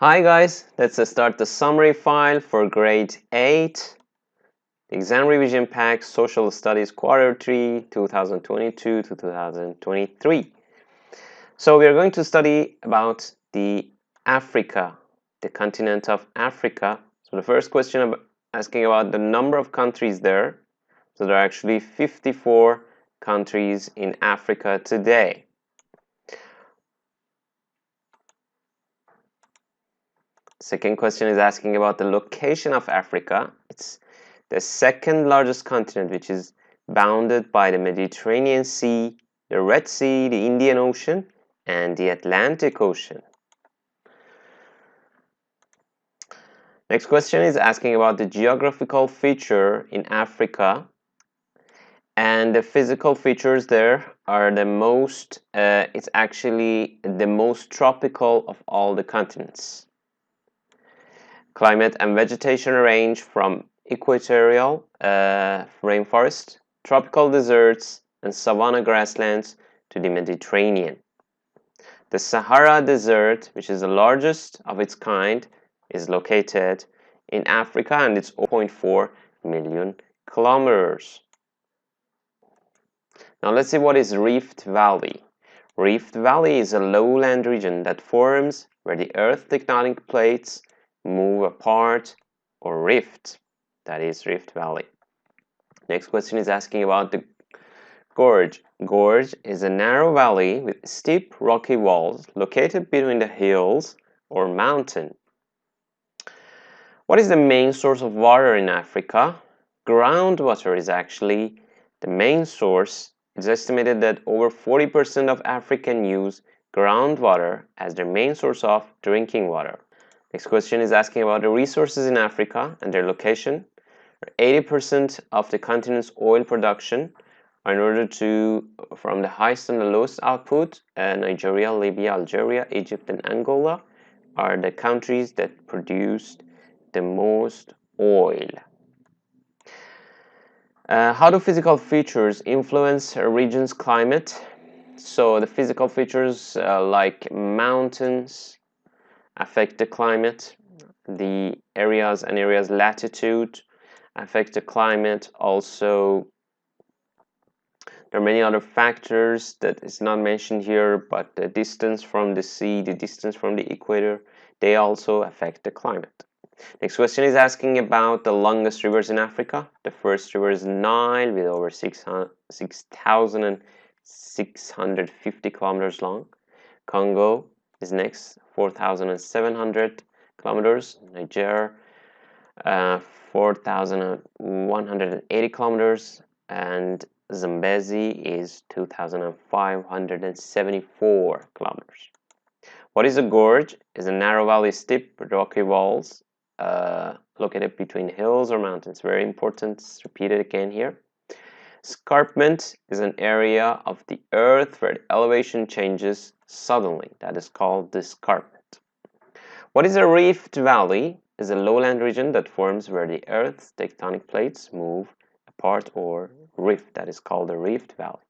Hi guys, let's start the summary file for grade 8, exam revision pack, social studies quarter 3, 2022 to 2023. So we are going to study about the Africa, the continent of Africa. So the first question asking about the number of countries there. So there are actually 54 countries in Africa today. Second question is asking about the location of Africa. It's the second largest continent, which is bounded by the Mediterranean Sea, the Red Sea, the Indian Ocean, and the Atlantic Ocean. Next question is asking about the geographical feature in Africa. And the physical features there are the most, it's actually the most tropical of all the continents. Climate and vegetation range from equatorial rainforest, tropical deserts, and savanna grasslands to the Mediterranean. The Sahara Desert, which is the largest of its kind, is located in Africa and it's 0.4 million kilometers. Now let's see what is Rift Valley. Rift Valley is a lowland region that forms where the Earth's tectonic plates move apart or rift. That is Rift Valley. Next question is asking about the gorge. Gorge is a narrow valley with steep rocky walls located between the hills or mountain. What is the main source of water in Africa? Groundwater is actually the main source. It's estimated that over 40% of Africans use groundwater as their main source of drinking water. Next question is asking about the resources in Africa and their location. 80% of the continent's oil production are in order to from the highest and the lowest output. Nigeria, Libya, Algeria, Egypt, and Angola are the countries that produce the most oil. How do physical features influence a region's climate? So the physical features like mountains affect the climate. The areas latitude affect the climate. Also, there are many other factors that is not mentioned here, but the distance from the sea, the distance from the equator, they also affect the climate. Next question is asking about the longest rivers in Africa. The first river is Nile with over 6,650 kilometers long. Congo is next, 4,700 kilometers. Niger, 4,180 kilometers. And Zambezi is 2,574 kilometers. What is a gorge? Is a narrow valley, steep rocky walls located between hills or mountains. Very important. Let's repeat it again here. Escarpment is an area of the earth where the elevation changes suddenly. That is called the escarpment. What is a rift valley? Is a lowland region that forms where the earth's tectonic plates move apart or rift. That is called the rift valley.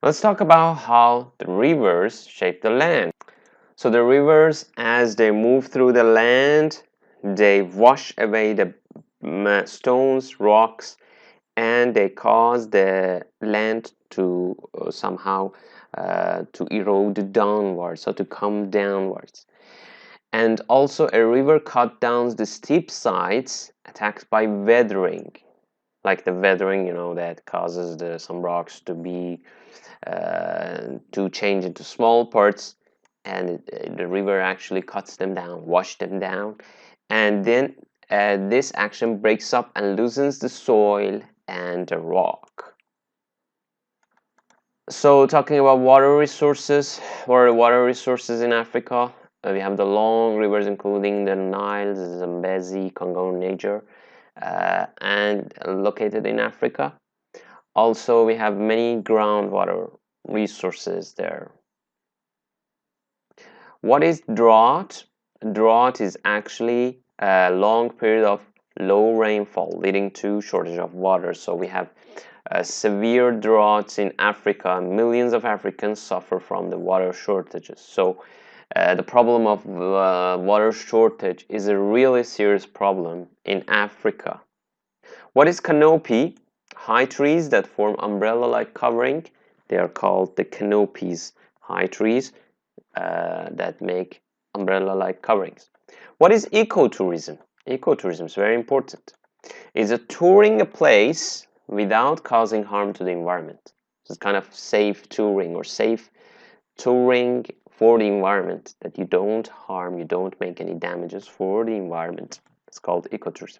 Let's talk about how the rivers shape the land. So the rivers, as they move through the land, they wash away the stones, rocks, and they cause the land to somehow to erode downwards, so to come downwards. And also a river cut down the steep sides attacked by weathering, like the weathering, that causes some rocks to be to change into small parts, and the river actually cuts them down, washes them down, and then this action breaks up and loosens the soil and the rock. So talking about water resources, what are the water resources in Africa? We have the long rivers including the Nile, the Zambezi, Congo, Niger, and located in Africa. Also, we have many groundwater resources there. What is drought? Drought is actually a long period of low rainfall leading to shortage of water. So we have severe droughts in Africa. Millions of Africans suffer from the water shortages. So The problem of water shortage is a really serious problem in Africa. What is canopy? High trees that form umbrella-like covering. They are called the canopies. High trees that make umbrella-like coverings. What is ecotourism? Ecotourism is very important. It's a touring a place without causing harm to the environment. It's kind of safe touring or safe touring for the environment, that you don't harm, you don't make any damages for the environment. It's called ecotourism.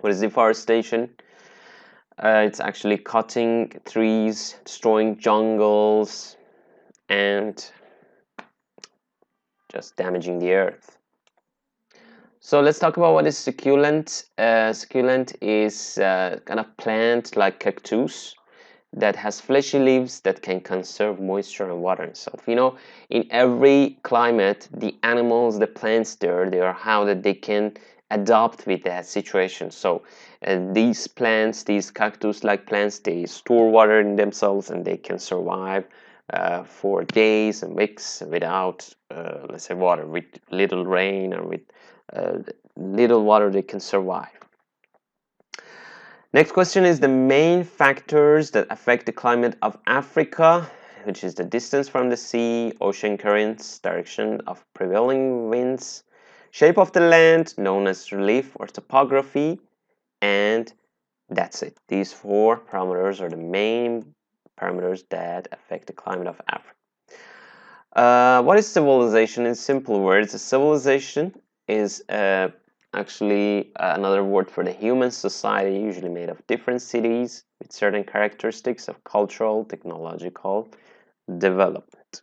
What is deforestation? It's actually cutting trees, destroying jungles, and just damaging the earth. So let's talk about what is succulent. Succulent is kind of plant like cactus that has fleshy leaves that can conserve moisture and water itself. You know, in every climate, the animals, the plants there, they are how that they can adapt with that situation. So these plants, these cactus-like plants, they store water in themselves and they can survive for days and weeks without, let's say, water. With little rain or with little water, they can survive. Next question is the main factors that affect the climate of Africa, which is the distance from the sea, ocean currents, direction of prevailing winds, shape of the land, known as relief or topography, and that's it. These four parameters are the main parameters that affect the climate of Africa. What is civilization in simple words? A civilization is actually another word for the human society, usually made of different cities with certain characteristics of cultural, technological development.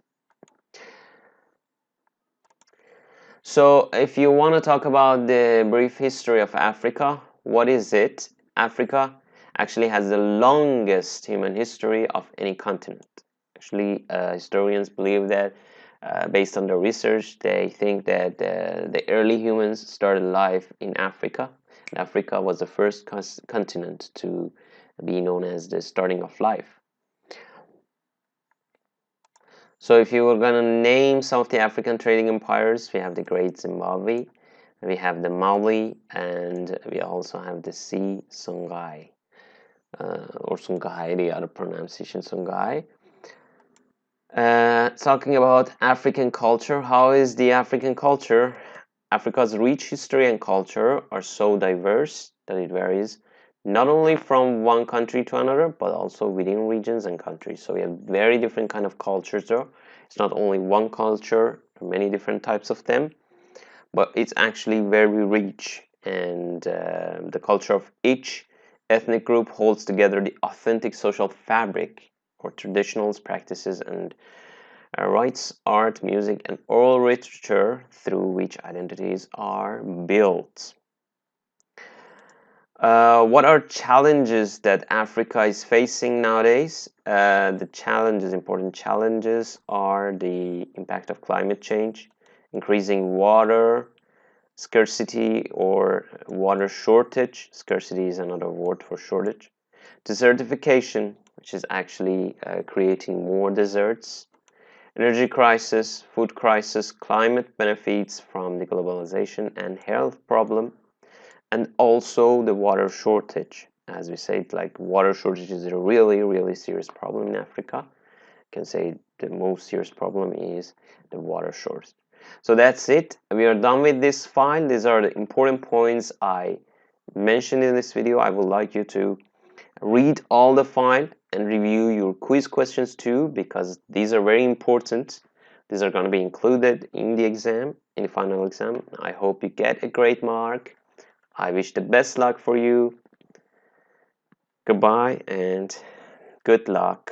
So if you want to talk about the brief history of Africa, what is it? Africa actually has the longest human history of any continent. Actually, historians believe that based on their research, they think that the early humans started life in Africa. And Africa was the first continent to be known as the starting of life. So if you were going to name some of the African trading empires, we have the Great Zimbabwe, we have the Mali, and we also have the Songhai, or Songhai, the other pronunciation Songhai. Talking about African culture, how is the African culture? Africa's rich history and culture are so diverse that it varies not only from one country to another, but also within regions and countries. So we have very different kind of cultures there. It's not only one culture, many different types of them, but it's actually very rich. And the culture of each ethnic group holds together the authentic social fabric or traditionals, practices, and rites, art, music, and oral literature through which identities are built. What are challenges that Africa is facing nowadays? The challenges, important challenges, are the impact of climate change, increasing water scarcity or water shortage. Scarcity is another word for shortage. Desertification, which is actually creating more deserts. Energy crisis, food crisis, climate benefits from the globalization and health problem, and also the water shortage. As we said, like water shortage is a really serious problem in Africa. I can say the most serious problem is the water shortage. So that's it. We are done with this file. These are the important points I mentioned in this video. I would like you to read all the file and review your quiz questions too, because these are very important. These are going to be included in the exam, in the final exam. I hope you get a great mark. I wish the best luck for you. Goodbye and good luck.